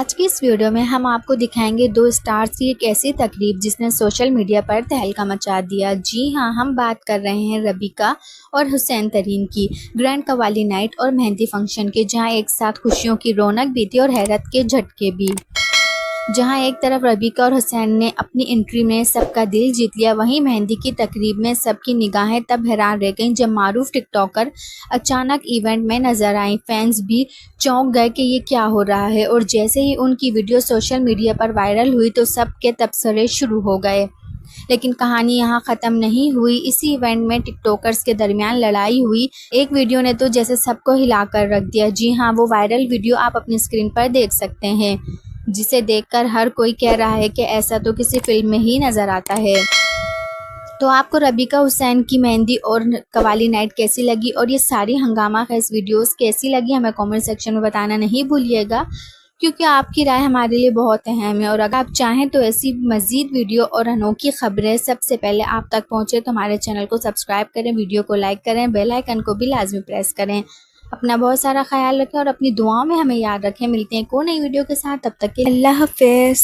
आज की इस वीडियो में हम आपको दिखाएंगे दो स्टार्स की एक ऐसी तकरीब जिसने सोशल मीडिया पर तहलका मचा दिया। जी हां, हम बात कर रहे हैं रबीका और हुसैन तरीन की ग्रैंड कवाली नाइट और मेहंदी फंक्शन के, जहां एक साथ खुशियों की रौनक भी थी और हैरत के झटके भी। जहां एक तरफ रबीका और हुसैन ने अपनी एंट्री में सबका दिल जीत लिया, वहीं मेहंदी की तकरीब में सबकी निगाहें तब हैरान रह गईं जब मारूफ टिकटॉकर अचानक इवेंट में नजर आई। फैंस भी चौंक गए कि ये क्या हो रहा है, और जैसे ही उनकी वीडियो सोशल मीडिया पर वायरल हुई तो सबके तबसरे शुरू हो गए। लेकिन कहानी यहाँ ख़त्म नहीं हुई। इसी इवेंट में टिकटॉकर्स के दरमियान लड़ाई हुई। एक वीडियो ने तो जैसे सबको हिलाकर रख दिया। जी हाँ, वो वायरल वीडियो आप अपनी स्क्रीन पर देख सकते हैं, जिसे देखकर हर कोई कह रहा है कि ऐसा तो किसी फिल्म में ही नज़र आता है। तो आपको रबीका हुसैन की मेहंदी और कवाली नाइट कैसी लगी, और ये सारी हंगामा खेज वीडियोस कैसी लगी, हमें कमेंट सेक्शन में बताना नहीं भूलिएगा, क्योंकि आपकी राय हमारे लिए बहुत अहम है। और अगर आप चाहें तो ऐसी मज़ीद वीडियो और अनोखी खबरें सबसे पहले आप तक पहुंचे तो हमारे चैनल को सब्सक्राइब करें, वीडियो को लाइक करें, बेल आइकन को भी लाजमी प्रेस करें। अपना बहुत सारा ख्याल रखें और अपनी दुआओं में हमें याद रखें। मिलते हैं एक और नई वीडियो के साथ, तब तक के अल्लाह हाफ़िज़।